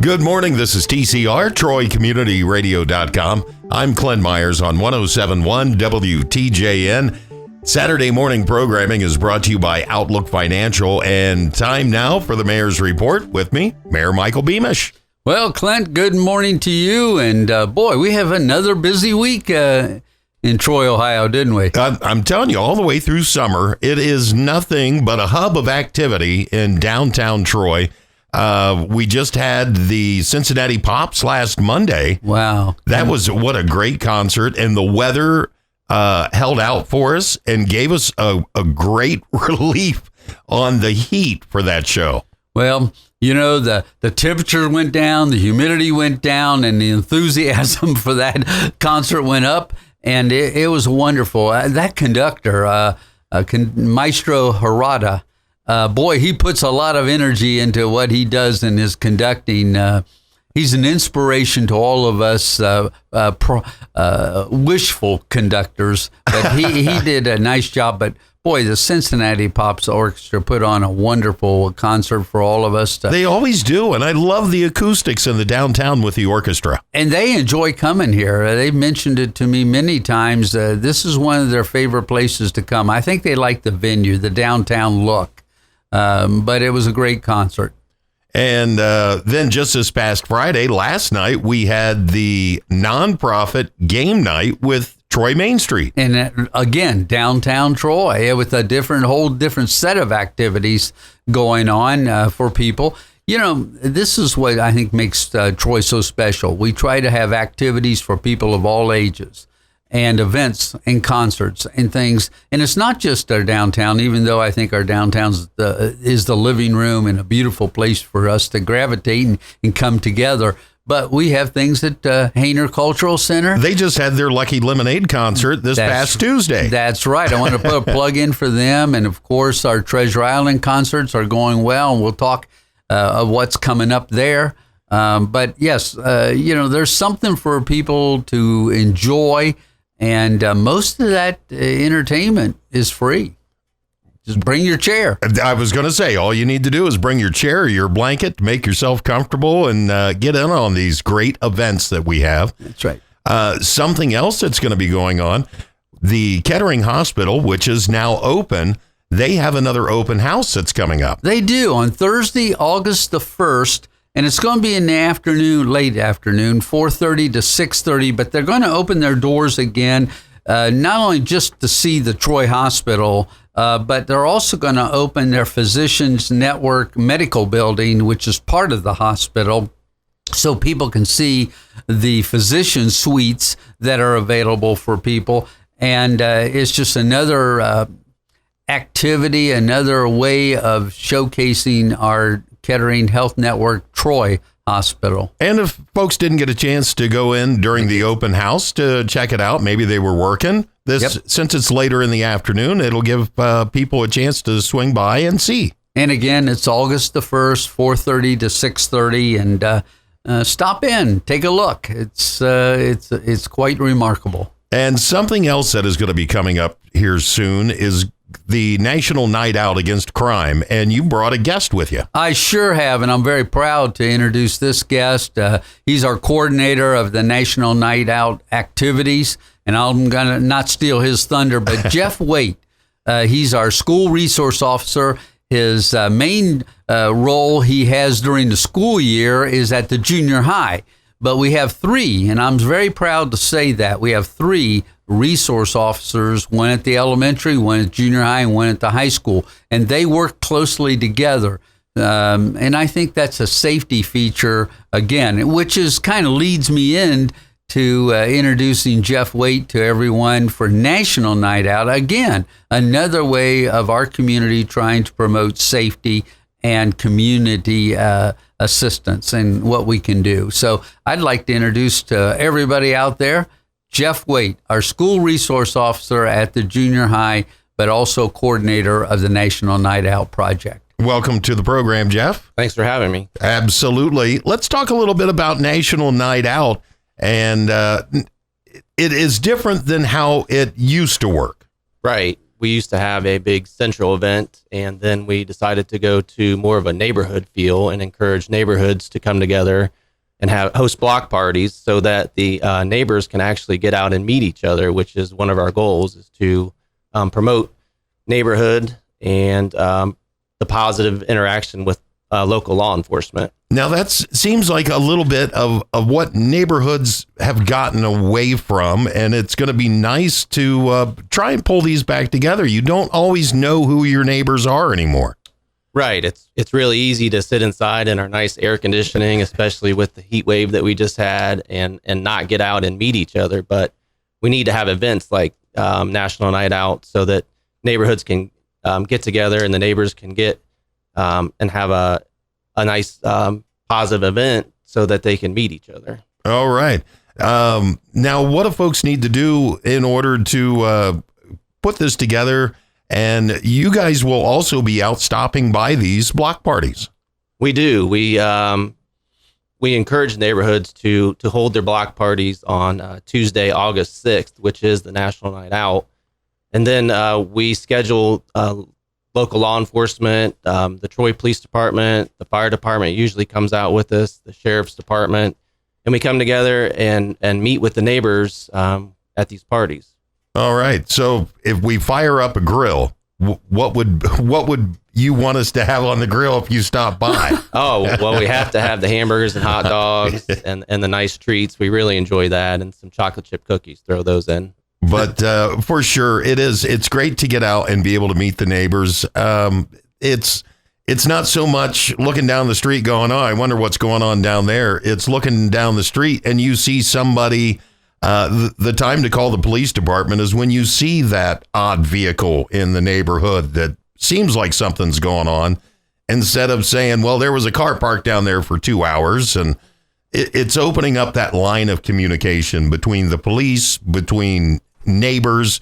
Good morning. This is TCR, TroyCommunityRadio.com. I'm Clint Myers on 107.1 WTJN. Saturday morning programming is brought to you by Outlook Financial. And time now for the Mayor's Report with me, Mayor Michael Beamish. Well, Clint, good morning to you. And boy, we have another busy week in Troy, Ohio, didn't we? I'm telling you, all the way through summer, it is nothing but a hub of activity in downtown Troy. We just had the Cincinnati Pops last Monday. Wow. What a great concert. And the weather held out for us and gave us a great relief on the heat for that show. Well, you know, the temperature went down, the humidity went down, and the enthusiasm for that concert went up. And it was wonderful. That conductor, Maestro Harada, boy, he puts a lot of energy into what he does in his conducting. He's an inspiration to all of us wishful conductors, but he did a nice job. But boy, the Cincinnati Pops Orchestra put on a wonderful concert for all of us. They always do, and I love the acoustics in the downtown with the orchestra. And they enjoy coming here. They've mentioned it to me many times. This is one of their favorite places to come. I think they like the venue, the downtown look. But it was a great concert. And then just this past Friday, last night, we had the nonprofit game night with Troy Main Street. And again, downtown Troy with a whole different set of activities going on for people. You know, this is what I think makes Troy so special. We try to have activities for people of all ages, and events and concerts and things. And it's not just our downtown, even though I think our downtown is the living room and a beautiful place for us to gravitate and come together. But we have things at Hainer Cultural Center. They just had their Lucky Lemonade concert this past Tuesday. That's right. I want to put a plug in for them. And of course, our Treasure Island concerts are going well. And we'll talk of what's coming up there. But yes, you know, there's something for people to enjoy. And most of that entertainment is free. Just bring your chair. I was going to say, all you need to do is bring your chair, your blanket, make yourself comfortable, and get in on these great events that we have. That's right. Something else that's going to be going on, the Kettering Hospital, which is now open, they have another open house that's coming up. They do on Thursday, August the 1st. And it's going to be in the afternoon, late afternoon, 4:30 to 6:30. But they're going to open their doors again, not only just to see the Troy Hospital, but they're also going to open their Physicians Network medical building, which is part of the hospital, so people can see the physician suites that are available for people. And it's just another activity, another way of showcasing our Kettering Health Network Troy Hospital. And if folks didn't get a chance to go in during the open house to check it out, maybe they were working. Since it's later in the afternoon, it'll give people a chance to swing by and see. And again, it's August the 1st, 4:30 to 6:30, and stop in, take a look. It's quite remarkable. And something else that is going to be coming up here soon is the National Night Out Against Crime, and you brought a guest with you. I sure have, and I'm very proud to introduce this guest. He's our coordinator of the National Night Out activities, and I'm going to not steal his thunder, but Jeff Waite, he's our school resource officer. His main role he has during the school year is at the junior high, but we have three, and I'm very proud to say that we have three resource officers, one at the elementary, one at junior high, and one at the high school. And they work closely together. And I think that's a safety feature, again, which is kind of leads me in to introducing Jeff Waite to everyone for National Night Out. Again, another way of our community trying to promote safety and community assistance and what we can do. So I'd like to introduce to everybody out there Jeff Waite, our school resource officer at the junior high, but also coordinator of the National Night Out Project. Welcome to the program, Jeff. Thanks for having me. Absolutely. Let's talk a little bit about National Night Out. And it is different than how it used to work. Right. we used to have a big central event, and then we decided to go to more of a neighborhood feel and encourage neighborhoods to come together and host block parties so that the neighbors can actually get out and meet each other, which is one of our goals, is to promote neighborhood and the positive interaction with local law enforcement. Now that seems like a little bit of what neighborhoods have gotten away from, and it's going to be nice to try and pull these back together. You don't always know who your neighbors are anymore. Right. It's really easy to sit inside in our nice air conditioning, especially with the heat wave that we just had, and not get out and meet each other. But we need to have events like National Night Out so that neighborhoods can get together and the neighbors can get and have a nice positive event so that they can meet each other. All right. Now, what do folks need to do in order to put this together? And you guys will also be out stopping by these block parties. We do. We encourage neighborhoods to hold their block parties on Tuesday, August 6th, which is the National Night Out. And then we schedule local law enforcement, the Troy Police Department, the fire department usually comes out with us, the sheriff's department, and we come together and meet with the neighbors at these parties. All right. So if we fire up a grill, what would you want us to have on the grill if you stop by? Oh, well, we have to have the hamburgers and hot dogs and the nice treats. We really enjoy that, and some chocolate chip cookies. Throw those in. But for sure, it's great to get out and be able to meet the neighbors. It's not so much looking down the street going, oh, I wonder what's going on down there. It's looking down the street and you see somebody. The time to call the police department is when you see that odd vehicle in the neighborhood that seems like something's going on, instead of saying, well, there was a car parked down there for 2 hours. And it's opening up that line of communication between the police, between neighbors,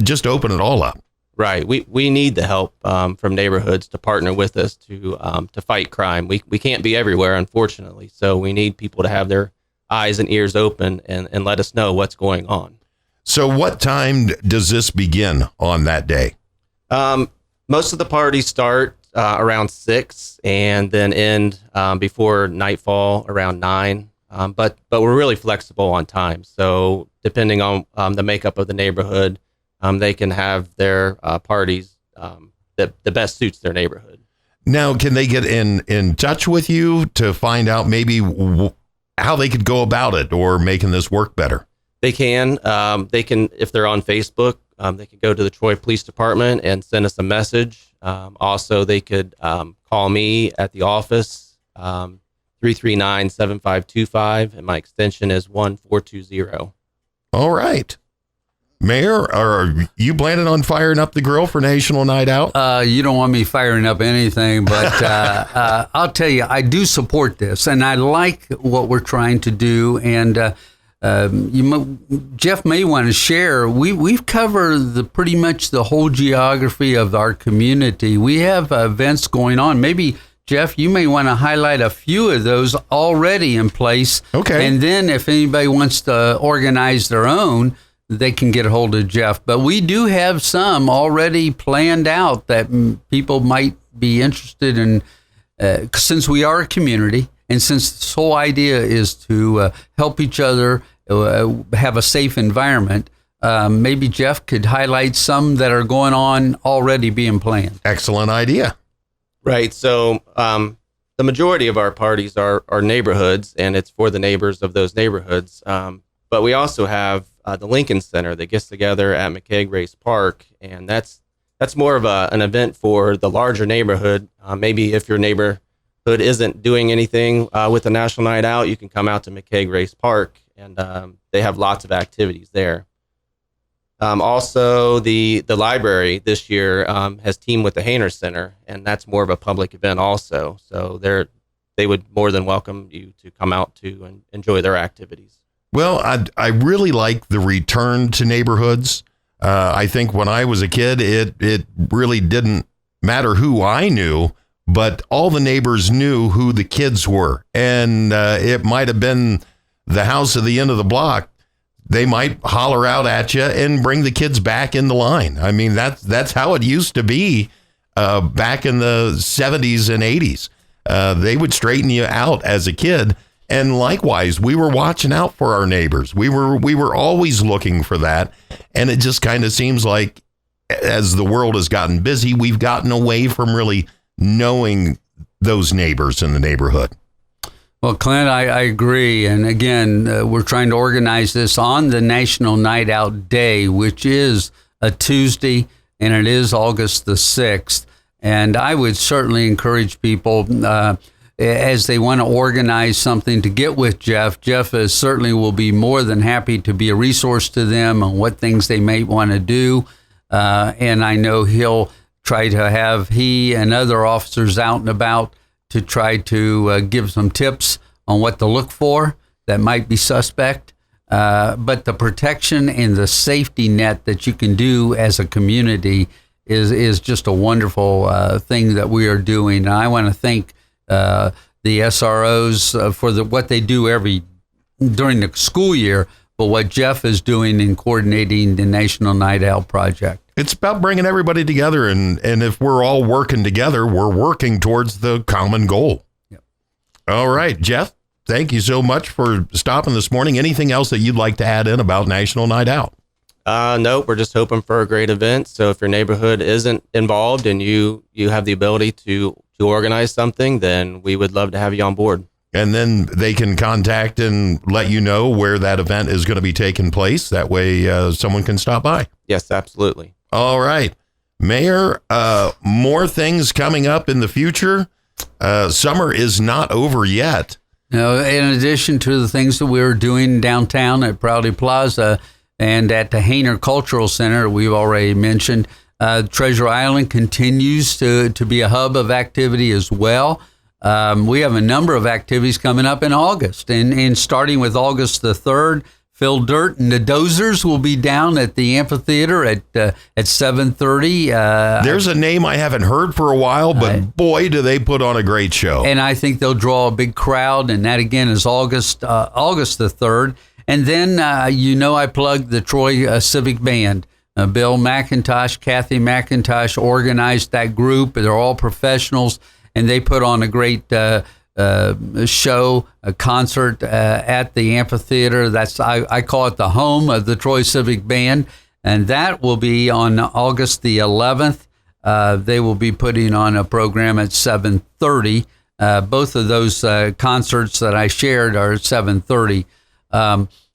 just open it all up. Right. We need the help from neighborhoods to partner with us to fight crime. We can't be everywhere, unfortunately. So we need people to have their eyes and ears open and let us know what's going on. So what time does this begin on that day? Most of the parties start around 6 and then end before nightfall around 9. But we're really flexible on time. So depending on the makeup of the neighborhood, they can have their parties that the best suits their neighborhood. Now, can they get in touch with you to find out maybe how they could go about it or making this work better? They can. If they're on Facebook, they can go to the Troy Police Department and send us a message. Also, they could call me at the office, 339-7525, and my extension is 1420. All right. Mayor, are you planning on firing up the grill for National Night Out? You don't want me firing up anything, but I'll tell you, I do support this, and I like what we're trying to do. And Jeff may want to share. We've covered pretty much the whole geography of our community. We have events going on. Maybe, Jeff, you may want to highlight a few of those already in place. Okay. And then if anybody wants to organize their own, they can get a hold of Jeff. But we do have some already planned out that people might be interested in, since we are a community, and since this whole idea is to help each other have a safe environment. Maybe Jeff could highlight some that are going on already being planned. Excellent idea. Right. So the majority of our parties are neighborhoods, and it's for the neighbors of those neighborhoods. But we also have the Lincoln Center that gets together at McKay Grace Park, and that's more of an event for the larger neighborhood. Maybe if your neighborhood isn't doing anything with the National Night Out, you can come out to McKay Grace Park, and they have lots of activities there. Also, the library this year has teamed with the Hainer Center, and that's more of a public event also. So they would more than welcome you to come out to and enjoy their activities. Well, I really like the return to neighborhoods. I think when I was a kid, it really didn't matter who I knew, but all the neighbors knew who the kids were. And it might have been the house at the end of the block. they might holler out at you and bring the kids back in the line. I mean, that's how it used to be back in the 70s and 80s. They would straighten you out as a kid. And likewise, we were watching out for our neighbors. We were always looking for that. And it just kind of seems like as the world has gotten busy, we've gotten away from really knowing those neighbors in the neighborhood. Well, Clint, I agree. And again, we're trying to organize this on the National Night Out Day, which is a Tuesday, and it is August the 6th. And I would certainly encourage people, as they want to organize something, to get with Jeff. Jeff certainly will be more than happy to be a resource to them on what things they may want to do. And I know he'll try to have he and other officers out and about to try to give some tips on what to look for that might be suspect. But the protection and the safety net that you can do as a community is just a wonderful thing that we are doing. And I want to thank the SROs for what they do during the school year, but what Jeff is doing in coordinating the National Night Out Project. It's about bringing everybody together, and if we're all working together, we're working towards the common goal. Yep. All right, Jeff, thank you so much for stopping this morning. Anything else that you'd like to add in about National Night Out? No, we're just hoping for a great event. So if your neighborhood isn't involved and you have the ability to organize something, then we would love to have you on board. And then they can contact and let you know where that event is going to be taking place. That way someone can stop by. Yes, absolutely. All right. Mayor, more things coming up in the future. Summer is not over yet. Now, in addition to the things that we're doing downtown at Prouty Plaza and at the Hainer Cultural Center, we've already mentioned, Treasure Island continues to be a hub of activity as well. We have a number of activities coming up in August, and starting with August the 3rd, Phil Dirt and the Dozers will be down at the amphitheater at 7:30. There's a name I haven't heard for a while, but boy, do they put on a great show. And I think they'll draw a big crowd, and that again is August the 3rd. And then, I plugged the Troy Civic Band. Bill McIntosh, Kathy McIntosh organized that group. They're all professionals, and they put on a great show, a concert at the amphitheater. I call it the home of the Troy Civic Band, and that will be on August the 11th. They will be putting on a program at 7:30. Both of those concerts that I shared are at 7:30.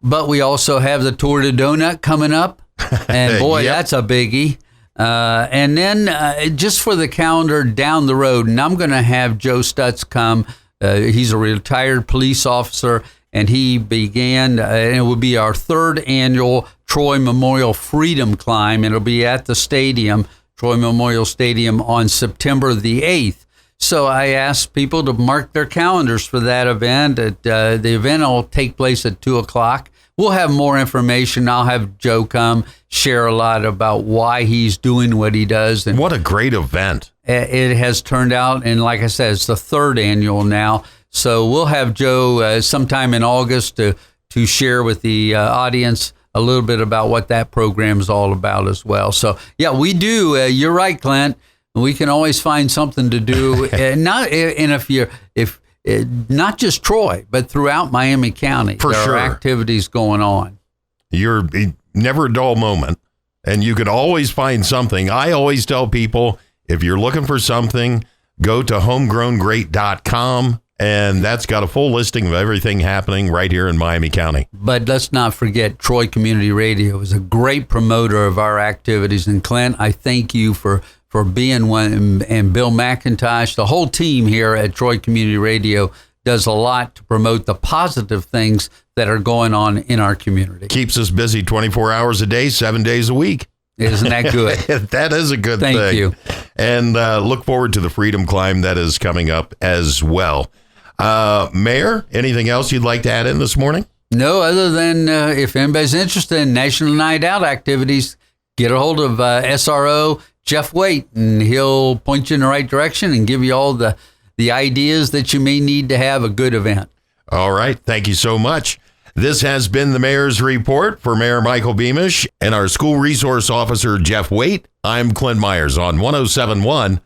But we also have the Tour de Donut coming up, and boy, Yep. That's a biggie. And then just for the calendar down the road, and I'm going to have Joe Stutz come. He's a retired police officer, and he began, and it will be our 3rd annual Troy Memorial Freedom Climb. It'll be at the stadium, Troy Memorial Stadium, on September the 8th. So I asked people to mark their calendars for that event. The event will take place at 2 o'clock. We'll have more information. I'll have Joe come share a lot about why he's doing what he does. And what a great event. It has turned out, and like I said, it's the 3rd annual now. So we'll have Joe sometime in August to share with the audience a little bit about what that program is all about as well. So, yeah, we do. You're right, Clint. We can always find something to do. If not just Troy, but throughout Miami County. For there sure. are activities going on. You're never a dull moment, and you could always find something. I always tell people, if you're looking for something, go to homegrowngreat.com, and that's got a full listing of everything happening right here in Miami County. But let's not forget, Troy Community Radio is a great promoter of our activities. And Clint, I thank you for being one, and Bill McIntosh, the whole team here at Troy Community Radio does a lot to promote the positive things that are going on in our community. Keeps us busy 24 hours a day, 7 days a week. Isn't that good? That is a good thing. Thank you. And look forward to the Freedom Climb that is coming up as well. Mayor, anything else you'd like to add in this morning? No, other than if anybody's interested in National Night Out activities, get a hold of SRO Jeff Waite, and he'll point you in the right direction and give you all the ideas that you may need to have a good event. All right. Thank you so much. This has been the Mayor's Report. For Mayor Michael Beamish and our School Resource Officer Jeff Waite, I'm Clint Myers on 107.1